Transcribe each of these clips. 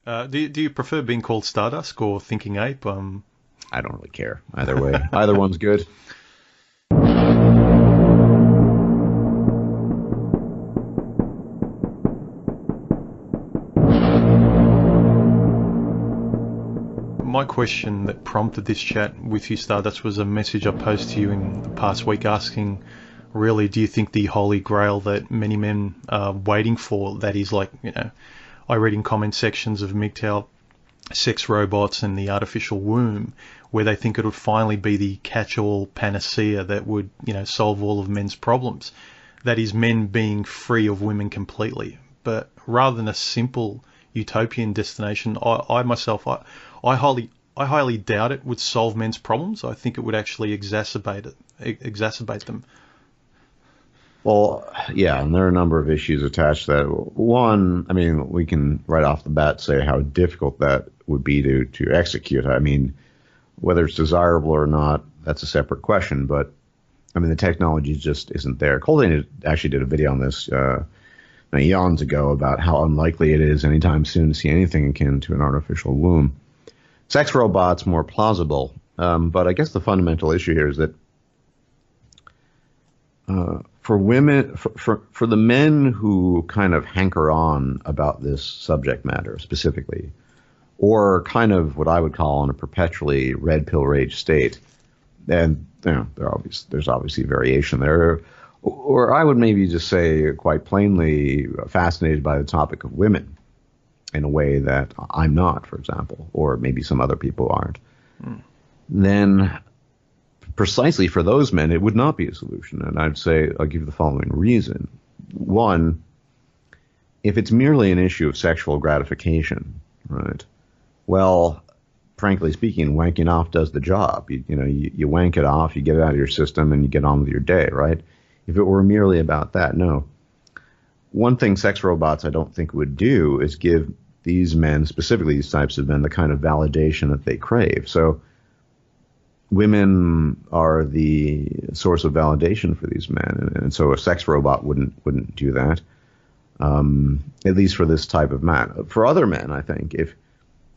Do you prefer being called Stardusk or Thinking Ape? I don't really care either way. Either one's good. My question that prompted this chat with you, Stardust, was a message I posted to you in the past week asking, really, do you think the holy grail that many men are waiting for, that is like, I read in comment sections of MGTOW, sex robots and the artificial womb, where they think it would finally be the catch-all panacea that would, solve all of men's problems. That is, men being free of women completely. But rather than a simple utopian destination, I myself, I highly doubt it would solve men's problems. I think it would actually exacerbate them. Well, yeah, and there are a number of issues attached to that. One, I mean, we can right off the bat say how difficult that would be to execute. I mean, whether it's desirable or not, that's a separate question. But, I mean, the technology just isn't there. Colden actually did a video on this eons ago about how unlikely it is anytime soon to see anything akin to an artificial womb. Sex robots more plausible, but I guess the fundamental issue here is that for women, for the men who kind of hanker on about this subject matter specifically, or kind of what I would call in a perpetually red pill rage state, and there's obviously variation there, or I would maybe just say quite plainly fascinated by the topic of women in a way that I'm not, for example, or maybe some other people aren't, then precisely for those men, it would not be a solution. And I'd say, I'll give you the following reason. One, if it's merely an issue of sexual gratification, right, well, frankly speaking, wanking off does the job. You wank it off, you get it out of your system, and you get on with your day, right? If it were merely about that, no. One thing sex robots I don't think would do is give these men, specifically these types of men, the kind of validation that they crave. So women are the source of validation for these men, and so a sex robot wouldn't do that, at least for this type of man. For other men, I think, if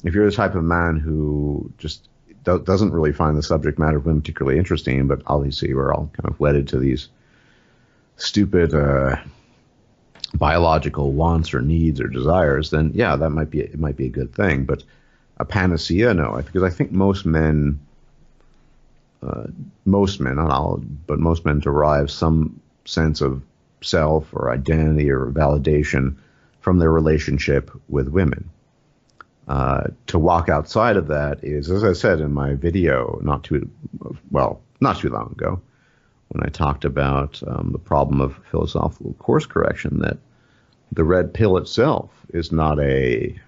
you're the type of man who just doesn't really find the subject matter of women particularly interesting, but obviously we're all kind of wedded to these stupid biological wants or needs or desires, then yeah, it might be a good thing. But a panacea, no, because I think most men, not all, but most men derive some sense of self or identity or validation from their relationship with women. To walk outside of that is, as I said in my video not too long ago, when I talked about the problem of philosophical course correction, that the red pill itself is not a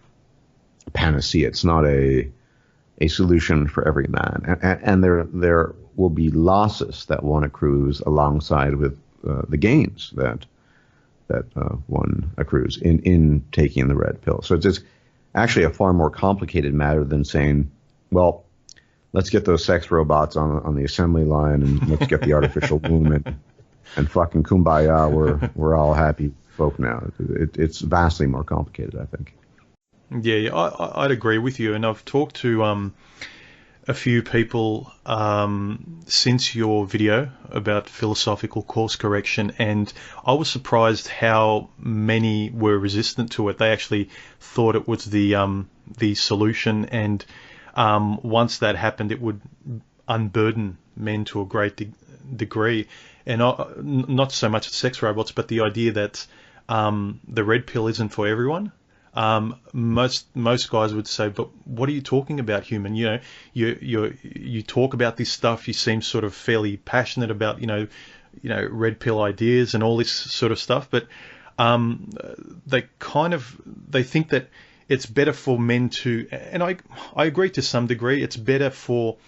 panacea. It's not a solution for every man. And there will be losses that one accrues alongside with the gains that one accrues in taking the red pill. So it's just actually a far more complicated matter than saying, well, let's get those sex robots on the assembly line and let's get the artificial womb and fucking kumbaya. We're all happy folk now. It's vastly more complicated, I think. Yeah, I'd agree with you. And I've talked to a few people since your video about philosophical course correction, and I was surprised how many were resistant to it. They actually thought it was the solution, and once that happened, it would unburden men to a great degree. And not so much sex robots, but the idea that the red pill isn't for everyone. Most guys would say, but what are you talking about, human? You talk about this stuff. You seem sort of fairly passionate about red pill ideas and all this sort of stuff. But they think that it's better for men to, and I agree to some degree. It's better for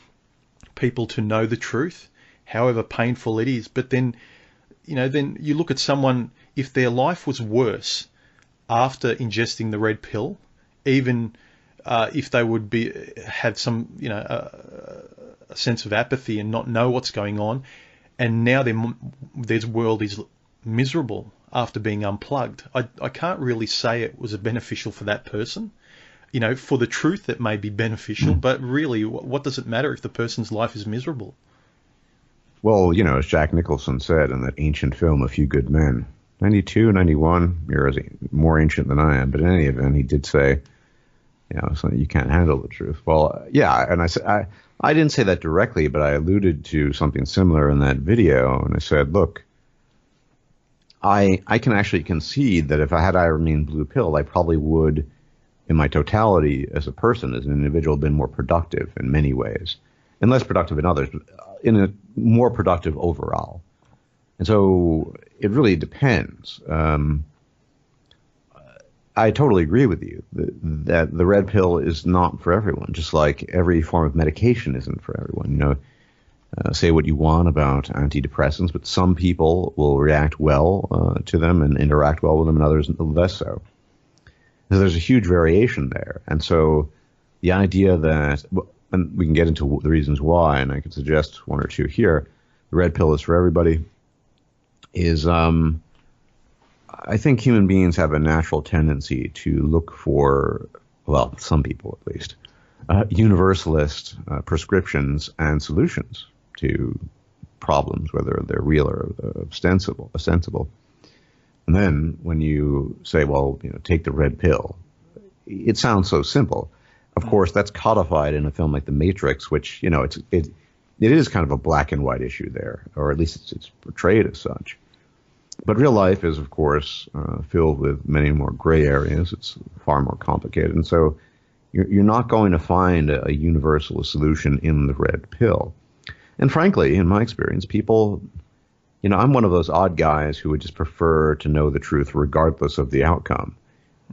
people to know the truth, however painful it is. But then you look at someone, if their life was worse after ingesting the red pill, even if they would have some a sense of apathy and not know what's going on, and now their world is miserable after being unplugged, I can't really say it was beneficial for that person. you know, for the truth that may be beneficial, but really, what does it matter if the person's life is miserable? Well, you know, as Jack Nicholson said in that ancient film, A Few Good Men, 92, 91, you're more ancient than I am, but in any event, he did say, you know, something you can't handle the truth. Well, yeah, and I didn't say that directly, but I alluded to something similar in that video, and I said, look, I can actually concede that if I had Irene Blue Pill, I probably would, in my totality as a person, as an individual, been more productive in many ways, and less productive in others, but in a more productive overall. And so it really depends. I totally agree with you that the red pill is not for everyone, just like every form of medication isn't for everyone. You know, say what you want about antidepressants, but some people will react well to them and interact well with them, and others less so. So there's a huge variation there. And so the idea that, and we can get into the reasons why, and I could suggest one or two here, the red pill is for everybody, is I think human beings have a natural tendency to look for, well, some people at least, universalist prescriptions and solutions to problems, whether they're real or ostensible. And then when you say, well, you know, take the red pill, it sounds so simple. Of course, that's codified in a film like The Matrix, which, you know, it is kind of a black and white issue there, or at least it's portrayed as such. But real life is, of course, filled with many more gray areas. It's far more complicated. And so you're not going to find a universal solution in the red pill. And frankly, in my experience, people, you know, I'm one of those odd guys who would just prefer to know the truth regardless of the outcome.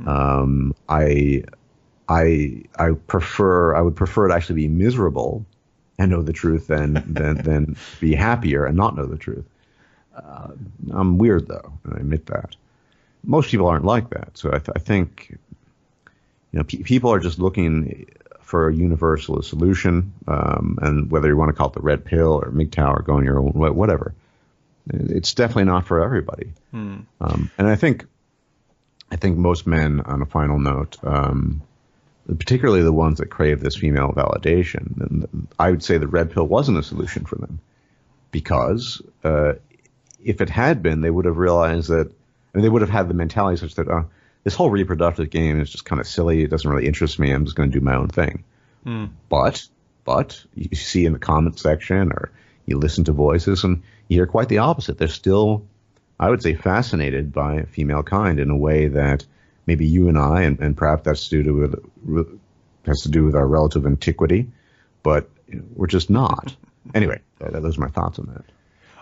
I would prefer to actually be miserable and know the truth than be happier and not know the truth. I'm weird, though, and I admit that. Most people aren't like that. So I think, you know, people are just looking for a universal solution, and whether you want to call it the red pill or MGTOW or going your own way, whatever, it's definitely not for everybody. And I think most men, on a final note, particularly the ones that crave this female validation, and I would say the red pill wasn't a solution for them, because if it had been, they would have realized that, and they would have had the mentality such that this whole reproductive game is just kind of silly. It doesn't really interest me. I'm just going to do my own thing. But you see in the comment section, or you listen to voices, and you hear quite the opposite. They're still, I would say, fascinated by female kind in a way that maybe you and I, and perhaps that's has to do with our relative antiquity, but we're just not. Anyway, those are my thoughts on that.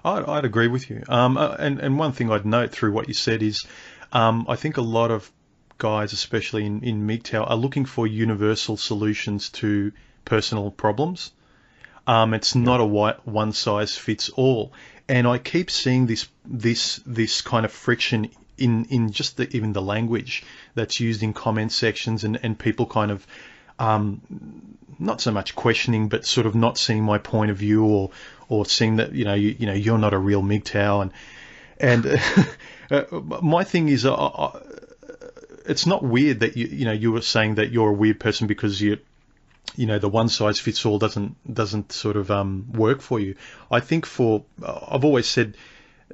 I'd agree with you. And one thing I'd note through what you said is, I think a lot of guys, especially in MGTOW, are looking for universal solutions to personal problems. It's not a one size fits all, and I keep seeing this kind of friction in just even the language that's used in comment sections, and people kind of not so much questioning, but sort of not seeing my point of view, or seeing that you're not a real MGTOW, and my thing is, it's not weird that you were saying that you're a weird person because the one size fits all doesn't sort of work for you. I think I've always said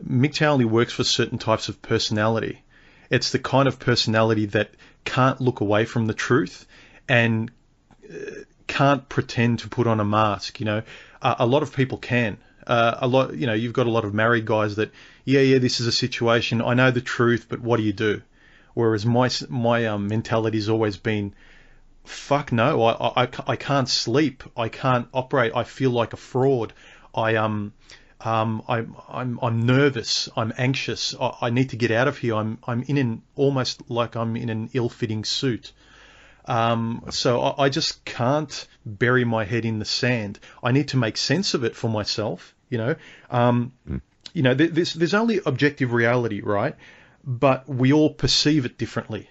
MGTOW only works for certain types of personality. It's the kind of personality that can't look away from the truth and can't pretend to put on a mask. A lot of people can. You've got a lot of married guys that, this is a situation. I know the truth, but what do you do? Whereas my mentality's always been, fuck no, I can't sleep. I can't operate. I feel like a fraud. I'm nervous. I'm anxious. I need to get out of here. I'm almost like I'm in an ill-fitting suit. So I just can't bury my head in the sand. I need to make sense of it for myself. There's only objective reality, right? But we all perceive it differently.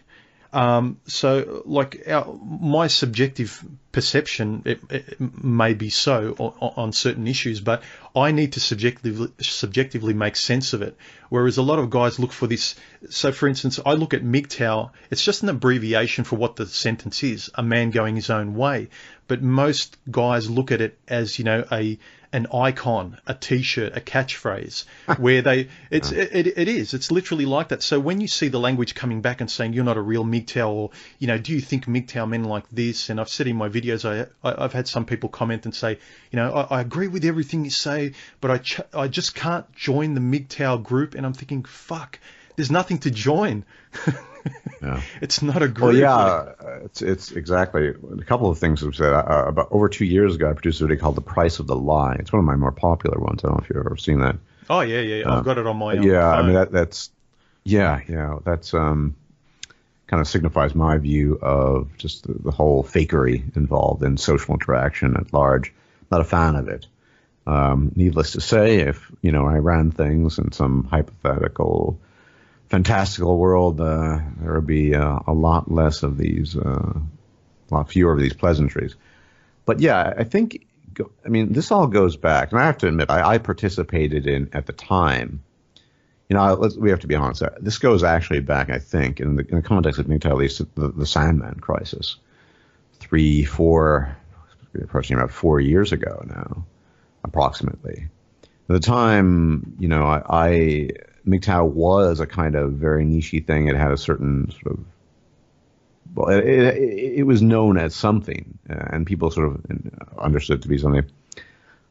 So like my subjective perception, it may be so on certain issues, but I need to subjectively make sense of it. Whereas a lot of guys look for this. So, for instance, I look at MGTOW. It's just an abbreviation for what the sentence is: a man going his own way. But most guys look at it as, you know, an icon, a T-shirt, a catchphrase, where it's literally like that. So when you see the language coming back and saying you're not a real MGTOW, or, you know, do you think MGTOW men like this? And I've said in my videos, I've had some people comment and say, you know, I agree with everything you say, but I just can't join the MGTOW group. And I'm thinking, fuck, there's nothing to join. Yeah. It's not a group. Well, yeah, it's exactly a couple of things we've said. About over 2 years ago, I produced a video called "The Price of the Lie." It's one of my more popular ones. I don't know if you've ever seen that. Oh yeah. I've got it on my yeah. phone. I mean that's kind of signifies my view of just the whole fakery involved in social interaction at large. Not a fan of it. Needless to say, if you know I ran things in some hypothetical, fantastical world, there would be a lot less of these, a lot fewer of these pleasantries. But yeah, I think, I mean, this all goes back, and I have to admit, I participated in at the time. You know, we have to be honest. This goes actually back, I think, in the context of MGTOW, at least the Sandman crisis, approaching about 4 years ago now, approximately. At the time, you know, MGTOW was a kind of very niche thing. It had a certain sort of, well, it was known as something, and people sort of understood it to be something.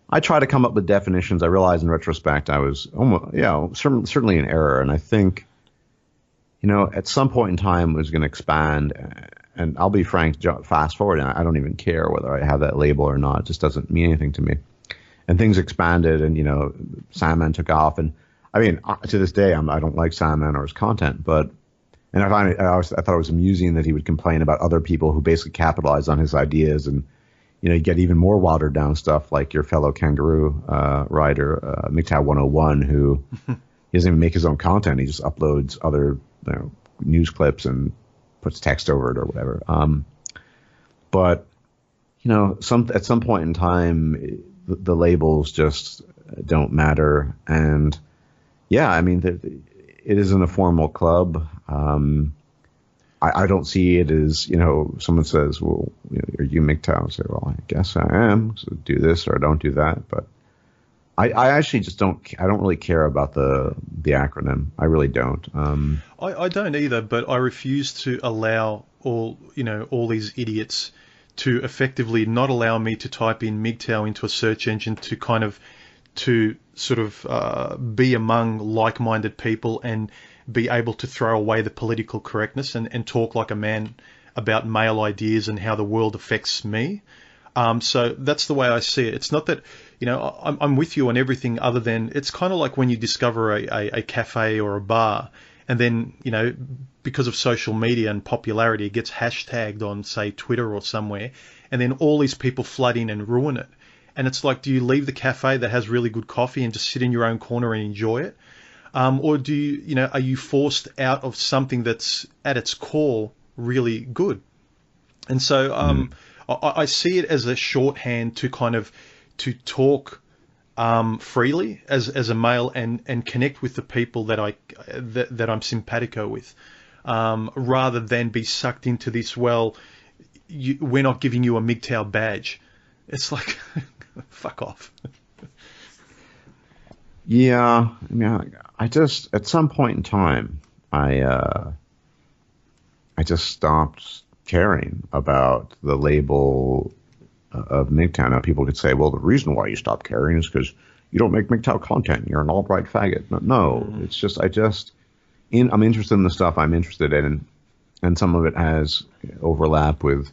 I tried to come up with definitions. I realized in retrospect I was certainly in error, and I think, you know, at some point in time it was going to expand. And I'll be frank, fast forward, and I don't even care whether I have that label or not. It just doesn't mean anything to me. And things expanded, and, you know, Sandman took off, and I mean, to this day, I don't like Sandman or his content, I thought it was amusing that he would complain about other people who basically capitalized on his ideas, and, you know, you get even more watered down stuff like your fellow kangaroo writer, MGTOW 101, who he doesn't even make his own content. He just uploads other, you know, news clips and puts text over it or whatever. But, you know, at some point in time, the labels just don't matter, and yeah, I mean, it isn't a formal club. I don't see it as, you know, someone says, well, you know, are you MGTOW? I say, well, I guess I am. So do this or don't do that. But I actually just don't really care about the acronym. I really don't. I don't either, but I refuse to allow all these idiots to effectively not allow me to type in MGTOW into a search engine to sort of be among like-minded people and be able to throw away the political correctness and talk like a man about male ideas and how the world affects me. So that's the way I see it. It's not that, you know, I'm with you on everything other than it's kind of like when you discover a cafe or a bar, and then, you know, because of social media and popularity, it gets hashtagged on, say, Twitter or somewhere, and then all these people flood in and ruin it. And it's like, do you leave the cafe that has really good coffee and just sit in your own corner and enjoy it? Or do you, you know, are you forced out of something that's at its core really good? And so I see it as a shorthand to kind of to talk freely as a male and connect with the people that I'm simpatico with, rather than be sucked into this, well, we're not giving you a MGTOW badge. It's like, fuck off. Yeah, I mean, I just, at some point in time, I just stopped caring about the label of MGTOW. Now, people could say, well, the reason why you stopped caring is because you don't make MGTOW content. You're an alt-right faggot. No, it's just, I'm interested in the stuff I'm interested in, and some of it has overlap with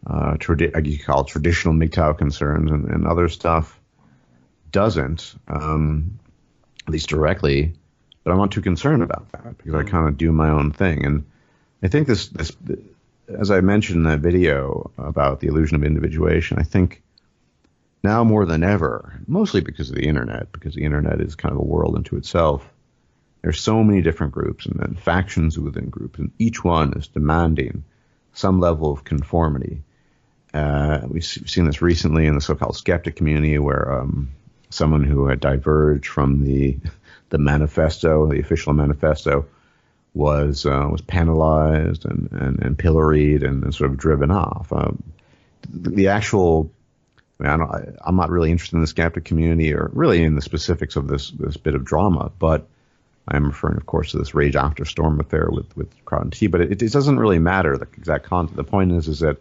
you call it traditional MGTOW concerns, and other stuff doesn't, at least directly. But I'm not too concerned about that because I kind of do my own thing. And I think this, as I mentioned in that video about the illusion of individuation, I think now more than ever, mostly because the internet is kind of a world unto itself. There's so many different groups and then factions within groups, and each one is demanding some level of conformity. We've seen this recently in the so-called skeptic community, where someone who had diverged from the manifesto, the official manifesto, was penalized and pilloried and sort of driven off. The actual, I'm not really interested in the skeptic community or really in the specifics of this bit of drama, but I'm referring, of course, to this Rage After Storm affair with Crowd and T. But it doesn't really matter the exact content. The point is that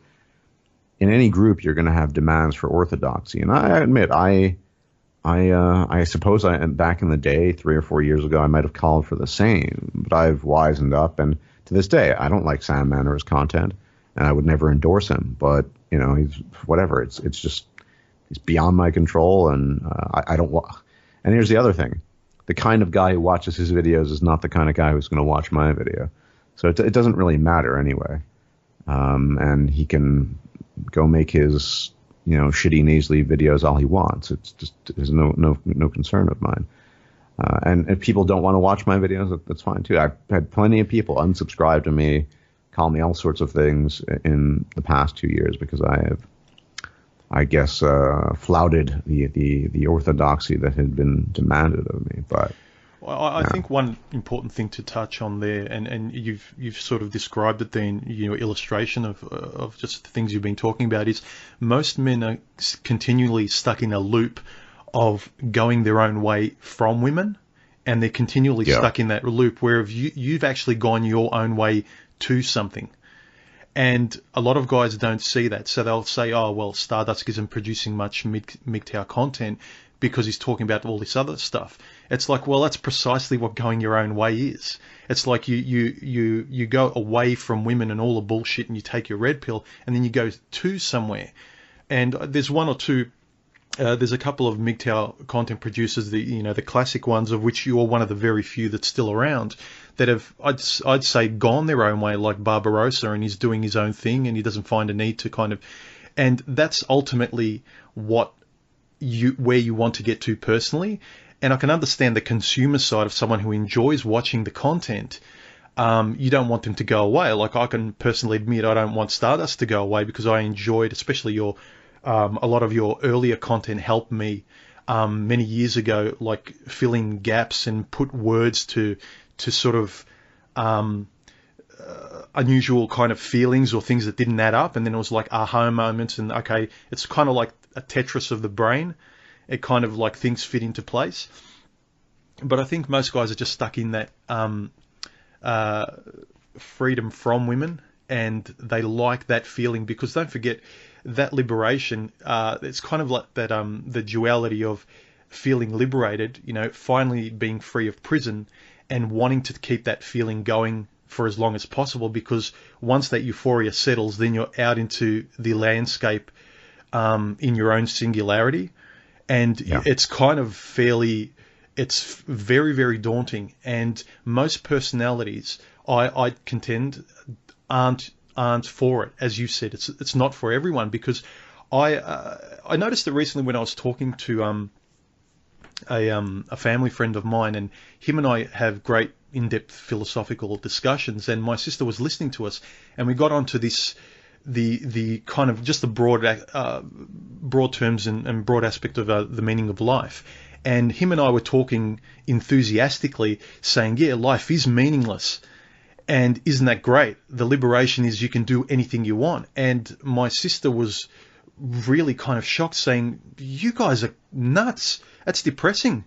in any group you're going to have demands for orthodoxy, and I admit I suppose back in the day, 3 or 4 years ago, I might have called for the same, but I've wisened up, and to this day, I don't like Sandman or his content, and I would never endorse him. But he's whatever. It's beyond my control, and I don't want. And here's the other thing: the kind of guy who watches his videos is not the kind of guy who's going to watch my video, so it doesn't really matter anyway. And he can go make his shitty nasally videos all he wants. It's just is no concern of mine. And if people don't want to watch my videos, that's fine too. I've had plenty of people unsubscribe to me, call me all sorts of things in the past 2 years because I have, I guess, flouted the orthodoxy that had been demanded of me. But well, I think one important thing to touch on there, and you've sort of described it there in illustration of just the things you've been talking about, is most men are continually stuck in a loop of going their own way from women, and they're continually stuck in that loop where you've actually gone your own way to something. And a lot of guys don't see that, so they'll say, oh, well, Stardusk isn't producing much MGTOW content because he's talking about all this other stuff. It's like, well, that's precisely what going your own way is. It's like you go away from women and all the bullshit and you take your red pill and then you go to somewhere. And there's one or two, there's a couple of MGTOW content producers, the classic ones, of which you're one of the very few that's still around, that have, I'd say, gone their own way, like Barbarossa, and he's doing his own thing and he doesn't find a need to kind of, and that's ultimately where you want to get to personally. And I can understand the consumer side of someone who enjoys watching the content. You don't want them to go away. Like, I can personally admit I don't want Stardust to go away because I enjoyed, especially a lot of your earlier content helped me many years ago, like fill in gaps and put words to sort of unusual kind of feelings or things that didn't add up. And then it was like aha moments, and okay, it's kind of like a Tetris of the brain. It kind of like things fit into place. But I think most guys are just stuck in that freedom from women, and they like that feeling because, don't forget, that liberation, it's kind of like that the duality of feeling liberated, finally being free of prison and wanting to keep that feeling going for as long as possible, because once that euphoria settles, then you're out into the landscape in your own singularity. And it's kind of it's very, very daunting. And most personalities, I contend, aren't for it. As you said, it's not for everyone, because I noticed that recently when I was talking to a family friend of mine, and him and I have great in-depth philosophical discussions, and my sister was listening to us, and we got onto this the kind of just the broad terms and broad aspect of the meaning of life. And him and I were talking enthusiastically, saying, yeah, life is meaningless. And isn't that great? The liberation is you can do anything you want. And my sister was really kind of shocked, saying, you guys are nuts. That's depressing.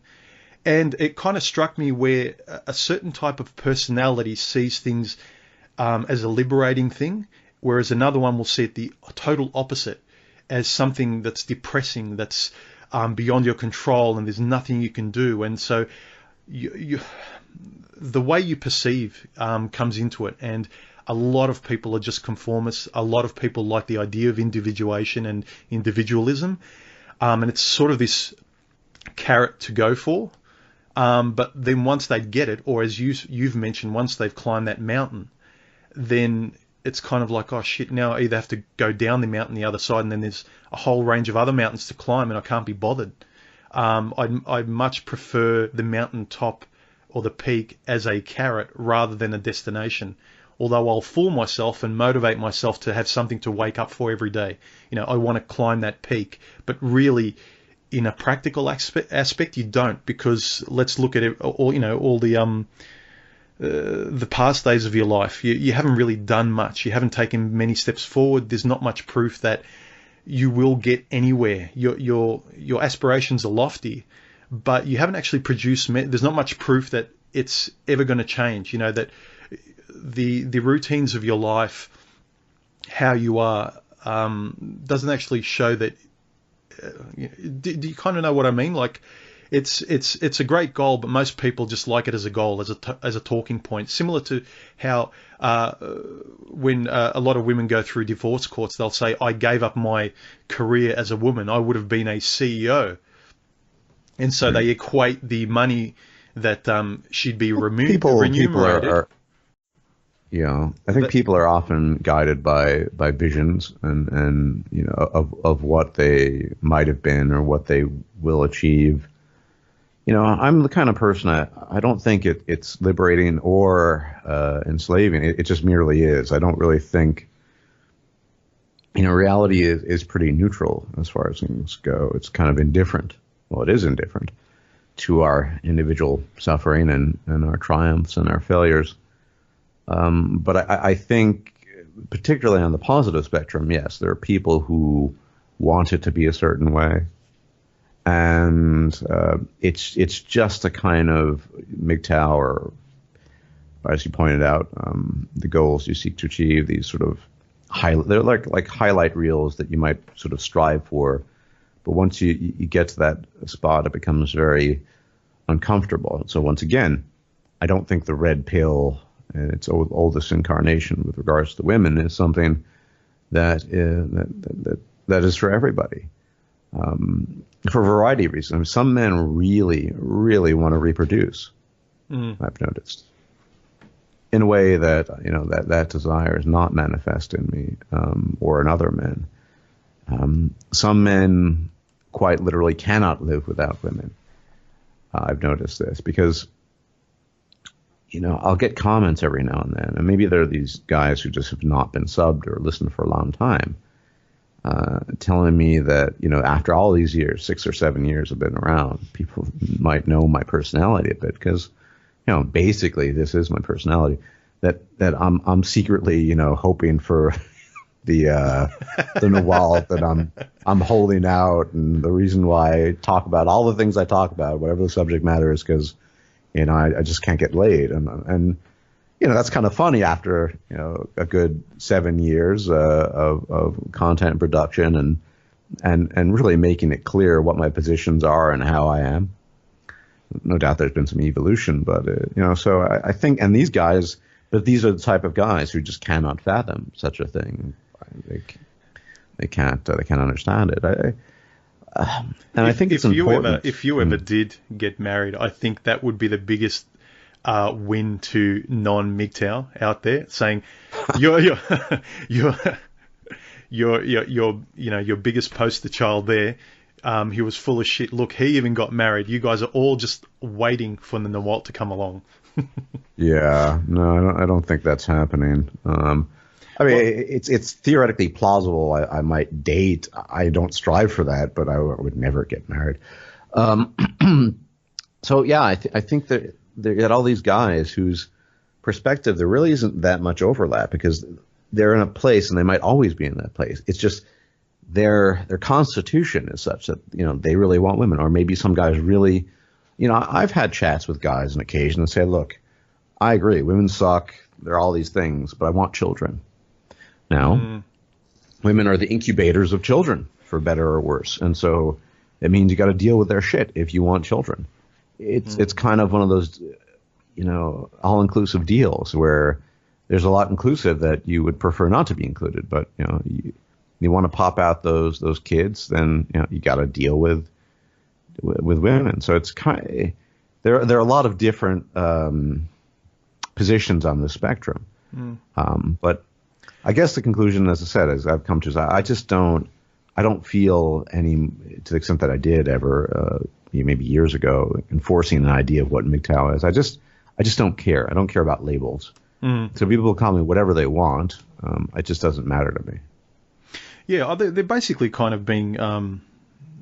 And it kind of struck me where a certain type of personality sees things as a liberating thing, whereas another one will see it the total opposite, as something that's depressing, that's beyond your control, and there's nothing you can do. And so the way you perceive comes into it. And a lot of people are just conformists. A lot of people like the idea of individuation and individualism. And it's sort of this carrot to go for. But then once they get it, or as you've mentioned, once they've climbed that mountain, then it's kind of like, oh shit, now I either have to go down the mountain the other side, and then there's a whole range of other mountains to climb, and I can't be bothered. I'd much prefer the mountaintop or the peak as a carrot rather than a destination. although I'll fool myself and motivate myself to have something to wake up for every day. I want to climb that peak, but really, in a practical aspect, you don't, because let's look at it, all the past days of your life. You haven't really done much. You haven't taken many steps forward. There's not much proof that you will get anywhere. Your aspirations are lofty, but you haven't actually produced. There's not much proof that it's ever going to change. That the routines of your life, how you are, doesn't actually show that. Do you kind of know what I mean? Like, it's a great goal, but most people just like it as a goal, as a talking point. Similar to how when a lot of women go through divorce courts, they'll say, "I gave up my career as a woman. I would have been a CEO," and so they equate the money that she'd be remunerated. I think people are often guided by visions and of what they might have been or what they will achieve. I'm the kind of person, I don't think it's liberating or enslaving. It just merely is. I don't really think, reality is pretty neutral as far as things go. It's kind of indifferent. Well, it is indifferent to our individual suffering and our triumphs and our failures. But I think, particularly on the positive spectrum, yes, there are people who want it to be a certain way. And it's just a kind of MGTOW, or as you pointed out, the goals you seek to achieve, these sort of they're like highlight reels that you might sort of strive for. But once you get to that spot, it becomes very uncomfortable. So once again, I don't think the red pill and its oldest incarnation with regards to women is something that is for everybody. For a variety of reasons. I mean, some men really, really want to reproduce. I've noticed, in a way that that desire is not manifest in me or in other men. Some men quite literally cannot live without women. I've noticed this because I'll get comments every now and then, and maybe there are these guys who just have not been subbed or listened for a long time, telling me that, after all these years, 6 or 7 years have been around, people might know my personality a bit because, basically this is my personality, that I'm secretly, hoping for the Nawal that I'm holding out. And the reason why I talk about all the things I talk about, whatever the subject matter is, because, I just can't get laid. And that's kind of funny after, a good 7 years of content production and really making it clear what my positions are and how I am. No doubt there's been some evolution, but, so I think, and these guys, but these are the type of guys who just cannot fathom such a thing. They can't understand it. And I think it's important. If you ever did get married, I think that would be the biggest win to non-MGTOW out there, saying your biggest poster child there. He was full of shit. Look, he even got married. You guys are all just waiting for the Nawalt to come along. Yeah, no, I don't think that's happening. It's theoretically plausible. I might date. I don't strive for that, but I would never get married. So yeah, I think that they got all these guys whose perspective there really isn't that much overlap because they're in a place and they might always be in that place. It's just their constitution is such that they really want women, or maybe some guys really. I've had chats with guys on occasion and say, look, I agree, women suck. They're all these things, but I want children. Now, women are the incubators of children, for better or worse. And so it means you got to deal with their shit if you want children. It's kind of one of those, all-inclusive deals where there's a lot inclusive that you would prefer not to be included. But, you want to pop out those kids, then, you got to deal with women. So it's there are a lot of different positions on the spectrum. But I guess the conclusion, as I said, as I've come to, is I don't feel any, to the extent that I did ever, maybe years ago, enforcing an idea of what MGTOW is. I just don't care. I don't care about labels. So people call me whatever they want. It just doesn't matter to me. Yeah, they're basically kind of being,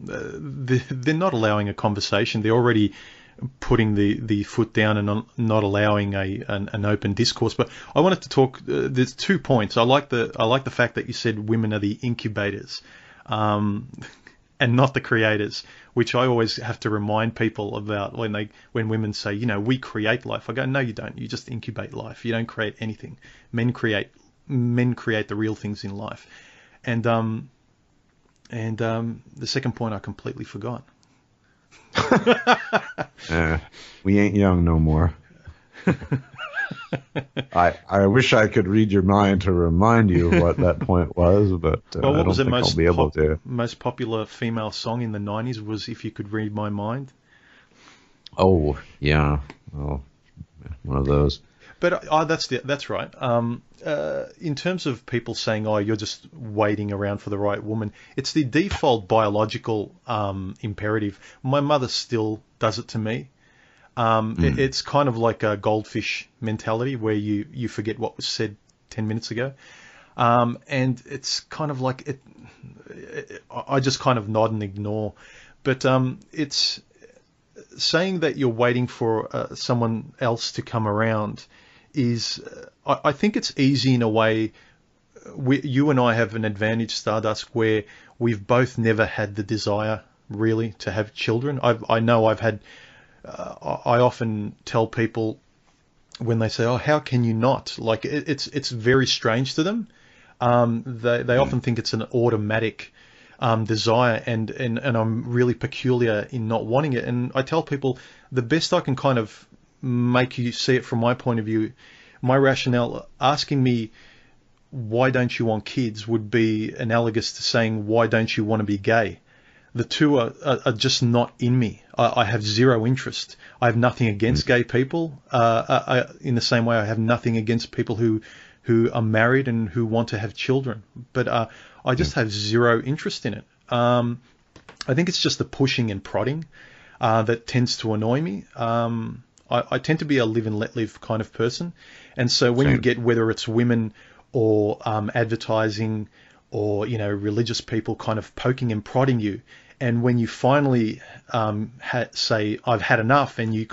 they're not allowing a conversation. They're already putting the foot down and not allowing an open discourse. But I wanted to talk. There's 2 points. I like the fact that you said women are the incubators, and not the creators, which I always have to remind people about when women say, we create life. I go, no, you don't. You just incubate life. You don't create anything. Men create the real things in life. And the second point I completely forgot. We ain't young no more. I wish I could read your mind to remind you what that point was, but well, what I don't think I'll be able to. Most popular female song in the 90s was "If You Could Read My Mind." Oh yeah, well, one of those. But that's right. In terms of people saying, "Oh, you're just waiting around for the right woman," it's the default biological imperative. My mother still does it to me. It's kind of like a goldfish mentality where you forget what was said 10 minutes ago, and it's kind of like I just kind of nod and ignore. But it's saying that you're waiting for someone else to come around. I think it's easy in a way. You and I have an advantage, Stardust, where we've both never had the desire really to have children. I know I've had. I often tell people when they say, "Oh, how can you not?" Like it's very strange to them. They often think it's an automatic desire, and I'm really peculiar in not wanting it. And I tell people the best I can kind of make you see it from my point of view, my rationale, asking me why don't you want kids would be analogous to saying why don't you want to be gay. The two are just not in me. I have zero interest. I have nothing against gay people. In the same way, I have nothing against people who are married and who want to have children. But I just have zero interest in it. I think it's just the pushing and prodding that tends to annoy me. I tend to be a live and let live kind of person. And so when you get, whether it's women or advertising or, religious people kind of poking and prodding you, and when you finally say, I've had enough, and you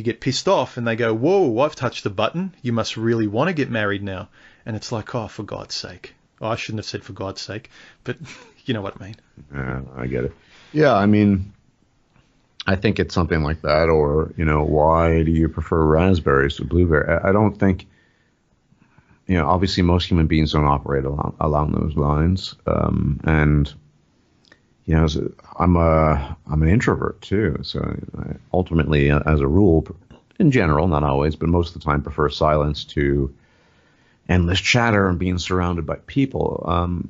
get pissed off and they go, whoa, I've touched the button. You must really want to get married now. And it's like, oh, for God's sake. Oh, I shouldn't have said for God's sake, but you know what I mean. Yeah, I get it. Yeah, I mean, I think it's something like that, or, why do you prefer raspberries to blueberry? I don't think, obviously most human beings don't operate along those lines. And, I'm an introvert too. So I ultimately, as a rule, in general, not always, but most of the time prefer silence to endless chatter and being surrounded by people.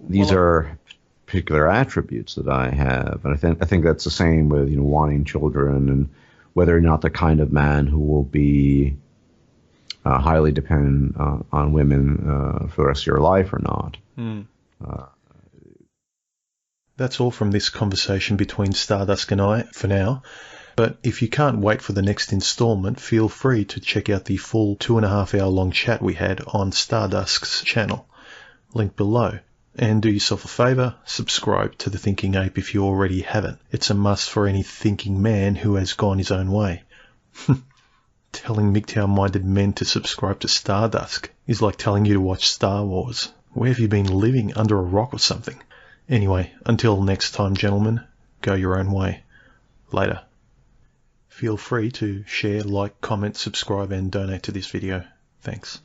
These are particular attributes that I have, and I think that's the same with wanting children and whether or not the kind of man who will be highly dependent on women for the rest of your life or not. That's all from this conversation between Stardusk and I for now. But if you can't wait for the next installment, feel free to check out the full 2.5-hour long chat we had on Stardusk's channel, link below. And do yourself a favour, subscribe to The Thinking Ape if you already haven't. It's a must for any thinking man who has gone his own way. Telling MGTOW-minded men to subscribe to Stardusk is like telling you to watch Star Wars. Where have you been living, under a rock or something? Anyway, until next time, gentlemen, go your own way. Later. Feel free to share, like, comment, subscribe, and donate to this video. Thanks.